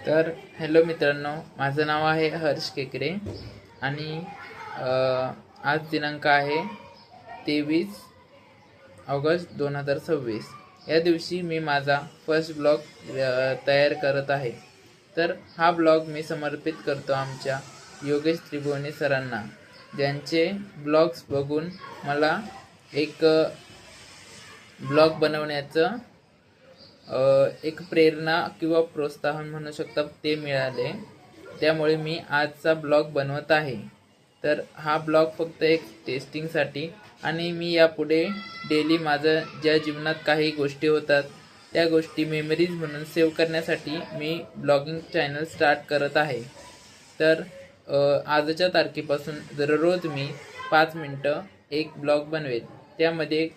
तर हॅलो मित्रांनो, माझं नाव आहे हर्ष केकरे आणि आज दिनांक आहे 23 ऑगस्ट 2026। या दिवशी मी माझा फर्स्ट ब्लॉग तयार करत आहे। तर हा ब्लॉग मी समर्पित करतो आमच्या योगेश त्रिभुवने सरांना, ज्यांचे ब्लॉग्स बघून मला एक ब्लॉग बनवण्याचं एक प्रेरणा किंवा प्रोत्साहन म्हणू शकता ते मिळाले। त्यामुळे मी आजचा ब्लॉग बनवत आहे। तर हा ब्लॉग फक्त एक टेस्टिंगसाठी आणि मी यापुढे डेली माझं ज्या जीवनात काही गोष्टी होतात त्या गोष्टी मेमरीज म्हणून सेव्ह करण्यासाठी मी ब्लॉगिंग चॅनल स्टार्ट करत आहे। तर आजच्या तारखेपासून दररोज मी 5 मिनटं एक ब्लॉग बनवेल। त्यामध्ये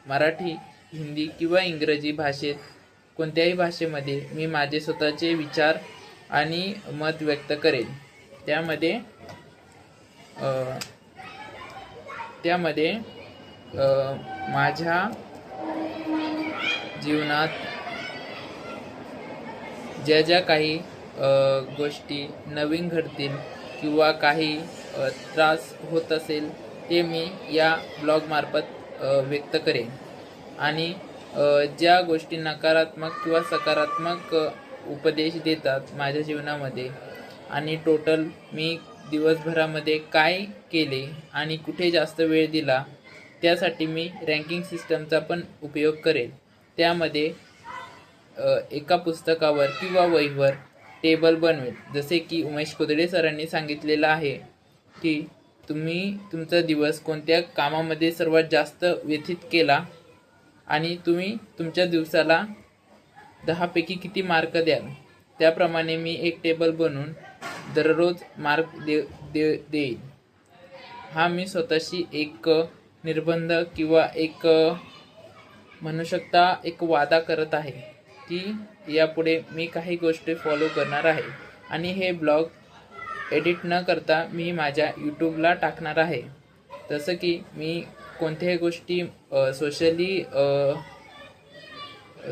मराठी, हिंदी किंवा इंग्रजी भाषेत कोणत्याही भाषेमध्ये मी माझे स्वतःचे विचार आणि मत व्यक्त करेल। त्यामध्ये माझ्या जीवनात ज्या काही गोष्टी नवीन घडतील किंवा काही त्रास होत असेल ते मी या ब्लॉगमार्फत व्यक्त करेन। आणि ज्या गोष्टी नकारात्मक किंवा सकारात्मक उपदेश देतात माझ्या जीवनामध्ये आणि टोटल मी दिवसभरामध्ये काय केले आणि कुठे जास्त वेळ दिला त्यासाठी मी रँकिंग सिस्टमचा पण उपयोग करेल। त्यामध्ये एका पुस्तकावर किंवा वहीवर टेबल बनवेल, जसे की उमेश कोदडे सरांनी सांगितलेलं आहे की तुम्ही तुमचा दिवस कोणत्या कामामध्ये सर्वात जास्त व्यतीत केला आणि तुम्ही तुमच्या दिवसाला 10 पैकी किती मार्क द्याल, त्याप्रमाणे मी एक टेबल बनवून दररोज मार्क देईल। हा मी स्वतःशी एक निर्बंध किंवा एक म्हणू शकता एक वादा करत आहे की यापुढे मी काही गोष्टी फॉलो करणार आहे आणि हे ब्लॉग एडिट न करता मी माझ्या यूट्यूबला टाकणार आहे। जसं की मी कोणत्याही गोष्टी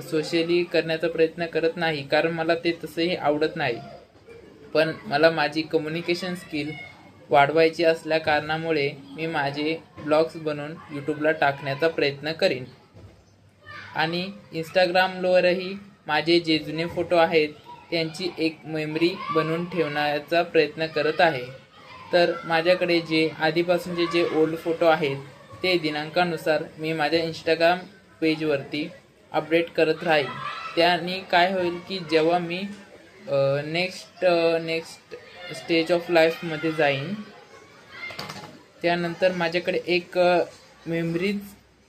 सोशली करण्याचा प्रयत्न करत नाही, कारण मला ते तसेही आवडत नाही। पण मला माझी कम्युनिकेशन स्किल वाढवायची असल्या कारणामुळे मी माझे ब्लॉग्स बनवून यूट्यूबला टाकण्याचा प्रयत्न करीन। आणि इंस्टाग्रामवरही माझे जे जुने फोटो आहेत त्यांची एक मेमरी बनवून ठेवण्याचा प्रयत्न करत आहे। तर माझ्याकडे जे आधीपासूनचे जे ओल्ड फोटो आहेत ते दिनांकानुसार मी माझ्या इंस्टाग्राम पेजवरती अपडेट करत राहील। त्याने काय होईल की जेव्हा मी नेक्स्ट स्टेज ऑफ लाईफमध्ये जाईन त्यानंतर माझ्याकडे एक मेमरीज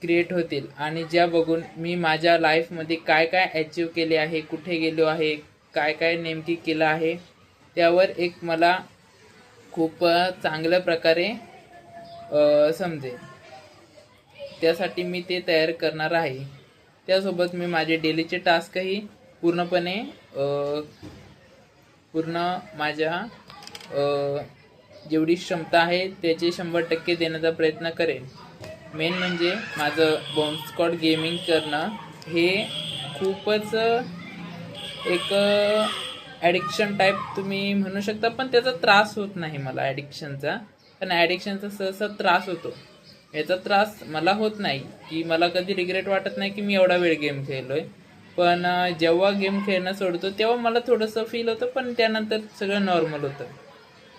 क्रिएट होतील आणि ज्या बघून मी माझ्या लाईफमध्ये काय काय अचीव केले आहे, कुठे गेलो आहे, काय काय नेमकी केलं आहे, त्यावर एक मला खूप चांगल्या प्रकारे समजेल। त्यासाठी मी ते तयार करणार आहे। त्यासोबत मी माझे डेलीचे टास्कही पूर्ण माझ्या जेवढी क्षमता आहे त्याचे 100% देण्याचा प्रयत्न करेन। मेन म्हणजे माझं बॉम्ब स्क्वॉड गेमिंग करणं हे खूपच एक ॲडिक्शन टाईप तुम्ही म्हणू शकता, पण त्याचा त्रास होत नाही मला ॲडिक्शनचा। पण ॲडिक्शनचा सहसा त्रास होतो, याचा त्रास मला होत नाही की मला कधी रिग्रेट वाटत नाही की मी एवढा वेळ गेम खेळलो आहे। पण जेव्हा गेम खेळणं सोडतो तेव्हा मला थोडंसं फील होतं, पण त्यानंतर सगळं नॉर्मल होतं।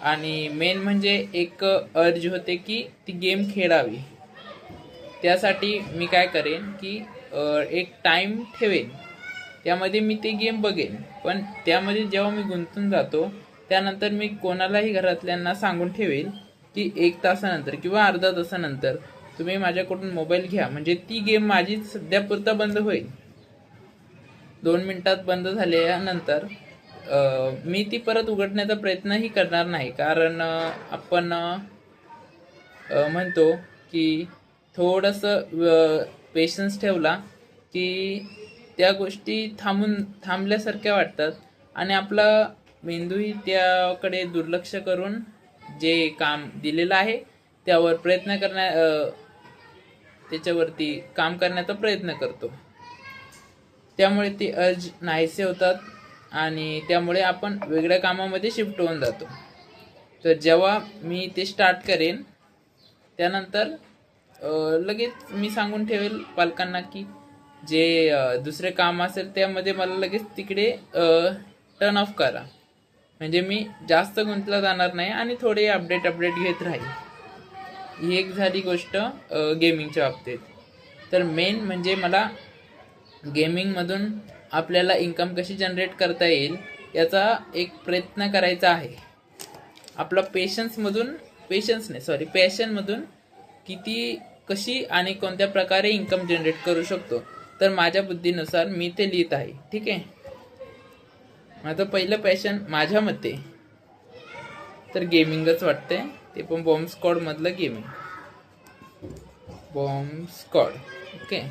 आणि मेन म्हणजे एक अर्ज होते की ती गेम खेळावी। त्यासाठी मी काय करेन की एक टाईम ठेवेन, त्यामध्ये मी ते गेम बघेन। पण त्यामध्ये जेव्हा मी गुंतून जातो त्यानंतर मी कोणालाही घरातल्यांना सांगून ठेवेल की 1 तासानंतर किंवा अर्धा तासानंतर तुम्ही माझ्याकडून मोबाईल घ्या, म्हणजे ती गेम माझी सध्यापुरता बंद होईल। 2 मिनिटात बंद झाल्यानंतर मी ती परत उघडण्याचा प्रयत्नही करणार नाही, कारण आपण म्हणतो की थोडंसं पेशन्स ठेवला की त्या गोष्टी थांबल्यासारख्या वाटतात आणि आपला मेंदूही त्याकडे दुर्लक्ष करून जे काम दिलेलं आहे त्यावर त्याच्यावरती काम करण्याचा प्रयत्न करतो। त्यामुळे ते अर्ज नाहीसे होतात आणि त्यामुळे आपण वेगळ्या कामामध्ये शिफ्ट होऊन जातो. तर जेव्हा मी ते स्टार्ट करेन त्यानंतर लगेच मी सांगून ठेवेल पालकांना की जे दुसरे काम असेल त्यामध्ये मला लगेच तिकडे टर्न ऑफ करा, म्हणजे मी जास्त गुंतला जाणार नाही आणि थोडे अपडेट घेत राहील. ही एक झाली गोष्ट गेमिंगच्या बाबतीत. तर मेन म्हणजे मला गेमिंगमधून आपल्याला इन्कम कशी जनरेट करता येईल याचा एक प्रयत्न करायचा आहे. आपला पॅशनमधून कशी आणि कोणत्या प्रकारे इन्कम जनरेट करू शकतो, तर माझ्या बुद्धीनुसार मी ते लिहित आहे. ठीक आहे. माझं पहिलं पॅशन माझ्या मते तर गेमिंगच वाटते, ते पण बॉम्ब स्क्वॉड मधलं गेमिंग. Bomb squad. ओके.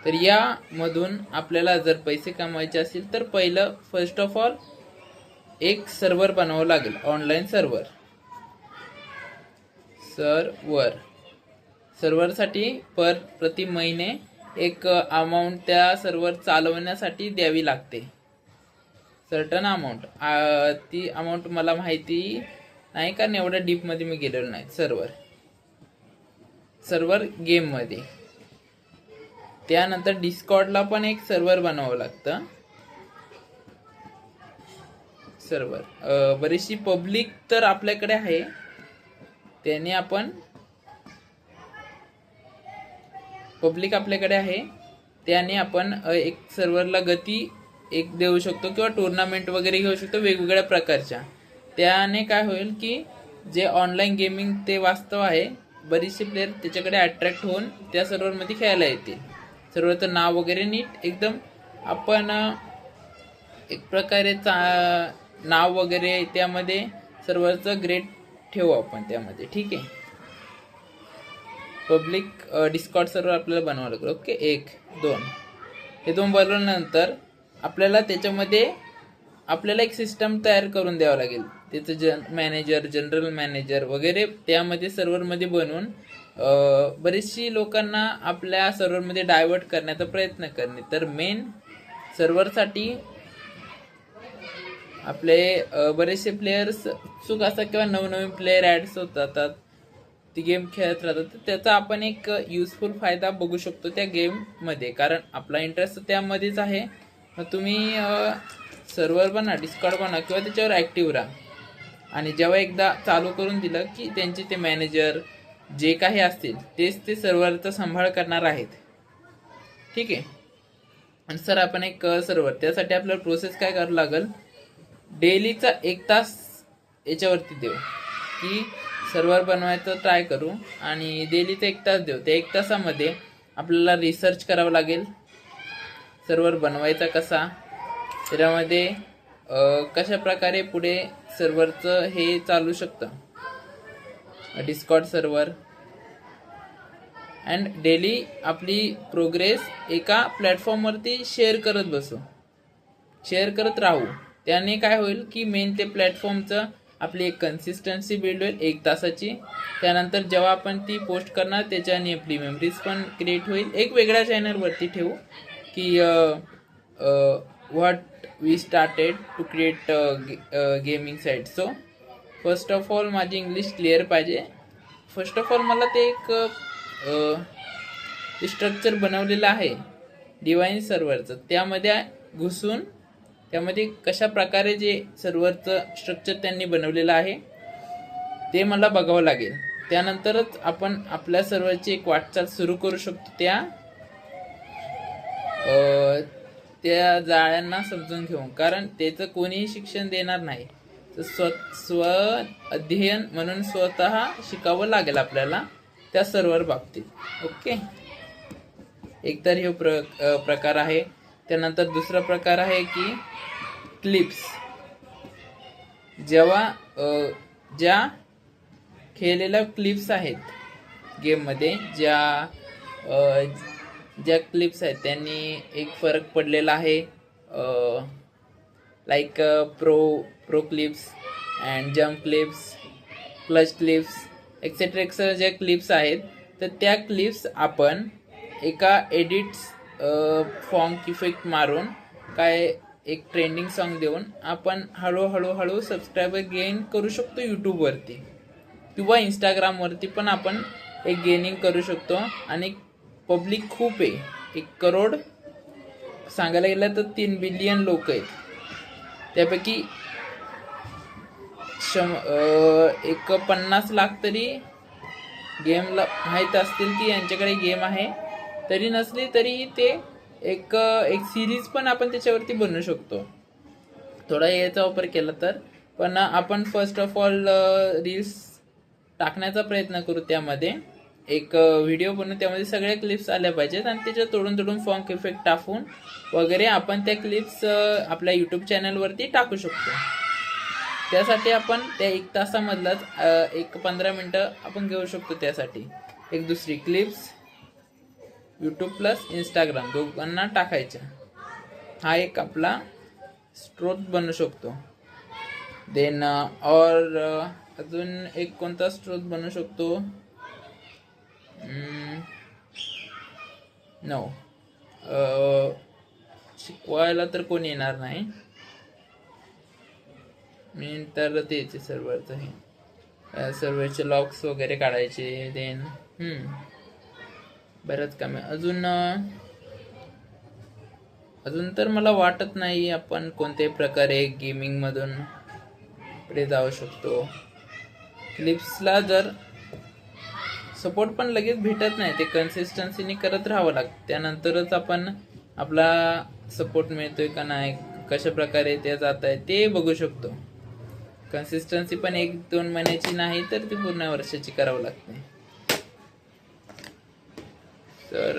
तर यामधून आपल्याला जर पैसे कमवायचे असतील तर पहिलं फर्स्ट ऑफ ऑल एक सर्व्हर बनवावं लागेल, ऑनलाईन सर्व्हरसाठी प्रति महिने एक अमाऊंट त्या सर्व्हर चालवण्यासाठी द्यावी लागते, सर्टन अमाऊंट. ती अमाऊंट मला माहिती नाही कारण एवढ्या डीपमध्ये मी गेलेलो नाही. सर्व्हर गेममध्ये. त्यानंतर डिस्कॉर्डला पण एक सर्व्हर बनवावं लागतं. बरीचशी पब्लिक तर आपल्याकडे आहे, त्याने आपण एक सर्व्हरला गती एक देऊ शकतो किंवा टुर्नामेंट वगैरे घेऊ शकतो वेगवेगळ्या प्रकारच्या. त्याने काय होईल की जे ऑनलाईन गेमिंग ते वास्तव आहे, बरेचसे प्लेयर त्याच्याकडे अट्रॅक्ट होऊन त्या सर्व्हरमध्ये खेळायला येतील. सर्व्हरचं नाव वगैरे नीट एकदम आपण एक प्रकारे नाव वगैरे त्यामध्ये सर्व्हरचं ग्रेड ठेवू आपण त्यामध्ये. ठीक आहे. पब्लिक डिस्कॉर्ड सर्व्हर आपल्याला बनवावं लागेल. ओके. 1 2 हे 2 बनवल्यानंतर आपल्याला त्याच्यामध्ये एक सिस्टम तयार करून द्यावं लागेल. त्याचं जनरल मॅनेजर वगैरे त्यामध्ये सर्व्हरमध्ये बनवून बरीचशी लोकांना आपल्या सर्व्हरमध्ये डायव्हर्ट करण्याचा प्रयत्न करणे. तर मेन सर्व्हरसाठी आपले बरेचसे प्लेयर्स उत्सुक असतात किंवा नवनवीन प्लेयर ॲड्स होत जातात, ती गेम खेळत राहतात. तर त्याचा आपण एक युजफुल फायदा बघू शकतो त्या गेममध्ये, कारण आपला इंटरेस्ट त्यामध्येच आहे. मग तुम्ही सर्व्हर बना, डिस्कॉर्ड बना किंवा त्याच्यावर ॲक्टिव्ह राहा. आणि जेव्हा एकदा चालू करून दिलं की त्यांचे ते मॅनेजर जे काही असतील तेच ते सर्व्हरचा सांभाळ करणार आहेत. ठीक आहे. आणि सर आपण एक सर्व्हर, त्यासाठी आपल्याला प्रोसेस काय करावं लागेल, डेलीचा 1 तास याच्यावरती देऊ की सर्व्हर बनवायचं ट्राय करू आणि डेलीचा 1 तास देऊ. त्या 1 तासामध्ये आपल्याला रिसर्च करावं लागेल सर्व्हर बनवायचा कसा, त्यामध्ये कशा प्रकारे पुढे सर्व्हरचं हे चालू शकतं, डिस्कॉर्ड सर्व्हर. अँड डेली आपली प्रोग्रेस एका प्लॅटफॉर्मवरती शेअर करत राहू. त्याने काय होईल की मेन ते प्लॅटफॉर्मचं आपली एक कन्सिस्टन्सी बिल्ड होईल 1 तासाची. त्यानंतर जेव्हा आपण ती पोस्ट करणार त्याच्याने आपली मेमरीज पण क्रिएट होईल. एक वेगळ्या चॅनलवरती ठेवू की what we started to create gaming site. So first of all माझी इंग्लिश क्लिअर पाहिजे. फर्स्ट ऑफ ऑल मला ते एक स्ट्रक्चर बनवलेलं आहे डिवाइन सर्व्हरचं, त्यामध्ये घुसून त्यामध्ये कशा प्रकारे जे सर्व्हरचं स्ट्रक्चर त्यांनी बनवलेलं आहे ते मला बघावं लागेल. त्यानंतरच आपण आपल्या सर्व्हरची एक वाटचाल सुरू करू शकतो त्या जाळ्यांना समजून घेऊन, कारण त्याचं कोणीही शिक्षण देणार नाही. तर स्व अध्ययन म्हणून स्वतः शिकावं लागेल आपल्याला त्या सर्व्हर बाबतीत. ओके. एक तर हे प्रकार आहे. त्यानंतर दुसरा प्रकार आहे की क्लिप्स. जेव्हा ज्या खेळलेल्या क्लिप्स आहेत गेममध्ये, ज्या क्लिप्स आहेत त्यांनी एक फरक पडलेला आहे, like pro clips and jump clips, clutch clips etcetera ज्या क्लिप्स आहेत, तर त्या क्लिप्स आपण एका एडिट्स फॉर्म इफेक्ट मारून काय एक ट्रेंडिंग सॉन्ग देऊन आपण हळूहळू सबस्क्रायबर गेन करू शकतो यूट्यूबवरती किंवा इंस्टाग्रामवरती पण आपण एक गेनिंग करू शकतो. आणि पब्लिक खूप आहे, 1 करोड सांगायला गेलं तर 3 बिलियन लोक आहेत. त्यापैकी 50 लाख तरी गेमला माहीत असतील की यांच्याकडे गेम आहे. तरी नसली तरी ते एक सिरीज पण आपण त्याच्यावरती बनवू शकतो थोडा याचा वापर केला तर. पण आपण फर्स्ट ऑफ ऑल रील्स टाकण्याचा प्रयत्न करू. त्यामध्ये एक व्हिडिओ बनवून त्यामध्ये सगळ्या क्लिप्स आल्या पाहिजेत आणि त्याच्यात तोडून फॉन्क इफेक्ट टाकून वगैरे आपण त्या क्लिप्स आपल्या यूट्यूब चॅनलवरती टाकू शकतो. त्यासाठी आपण त्या 1 तासामधलाच एक 15 मिनटं आपण घेऊ शकतो. त्यासाठी एक दुसरी क्लिप्स यूट्यूब प्लस इंस्टाग्राम दोघांना टाकायच्या. हा एक आपला स्रोत बनू शकतो. देन और अजून एक कोणता स्रोत बनू शकतो? नो, शिकवायला तर कोणी येणार नाही. मी तर तेच सर्व्हरचं हे सर्व्हरचे लॉग्स वगैरे काढायचे. देन बरंच काम आहे अजून तर मला वाटत नाही आपण कोणत्याही प्रकारे गेमिंगमधून पुढे जाऊ शकतो. क्लिप्सला जर सपोर्ट पण लगेच भेटत नाही, ते कन्सिस्टन्सीने करत राहावं लागतं. त्यानंतरच आपण आपला सपोर्ट मिळतोय का नाही, कशा प्रकारे ते जात आहे ते बघू शकतो. कन्सिस्टन्सी पण 1-2 महिन्याची नाही तर ती पूर्ण वर्षाची करावं लागते. तर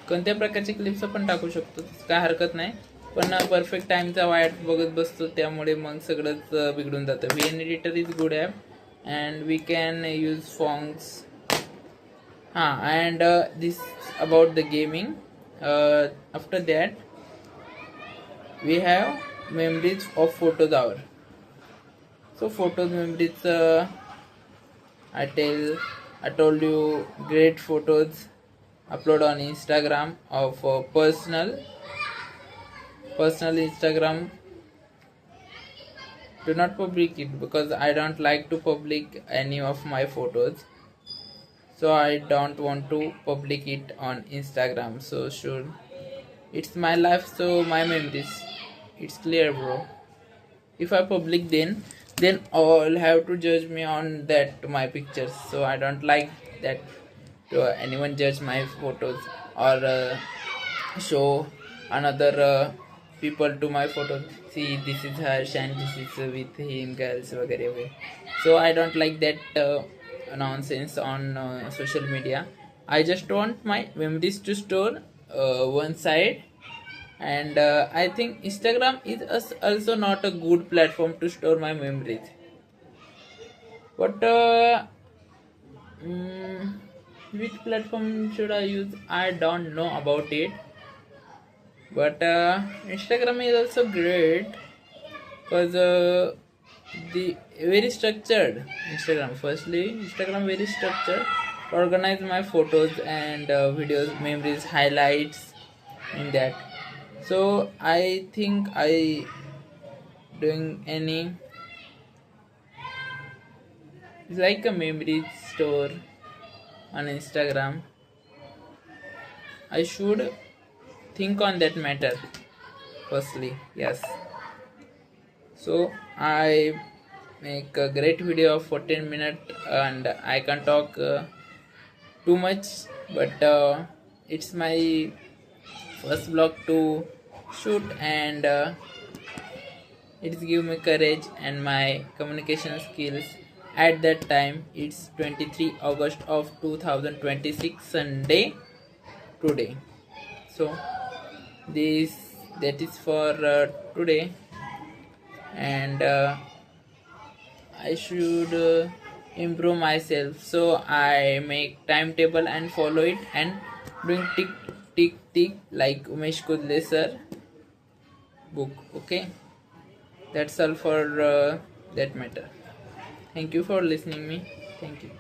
कोणत्या प्रकारचे क्लिप्स आपण टाकू शकतो, काय हरकत नाही. पण परफेक्ट टाईमचा वाट बघत बसतो, त्यामुळे मग सगळंच बिघडून जातं. VN editor is good app and we can use songs. And this about the gaming. After that we have memories of photos hour. So photos memories, I told you great photos upload on Instagram of personal Instagram. Do not public it because I don't like to public any of my photos, so I don't want to public it on Instagram. So sure, it's my life, so my memories. It's clear, bro. If I public then all have to judge me on that my pictures. So I don't like that to anyone judge my photos or show another people to my photos. See, this is Harsh and this is with him, girls वगैरे वगैरे. So I don't like that nonsense on social media. I just want my memories to store one side. And I think Instagram is also not a good platform to store my memories. But which platform should I use? I don't know about it. But Instagram is also great because the very structured Instagram. Firstly, Instagram very structured. Organize my photos and videos, memories, highlights in that. So I think I doing any like a memory store on Instagram. I should think on that matter firstly. Yes. So I make a great video of 14 minutes and I can talk too much, but it's my first vlog to shoot and it's give me courage and my communication skills at that time. It's 23 August of 2026 Sunday today. So that is for today, and I should improve myself. So I make timetable and follow it and doing tick like Umesh Kudle sir book. Okay, that's all for that matter. Thank you for listening me. Thank you.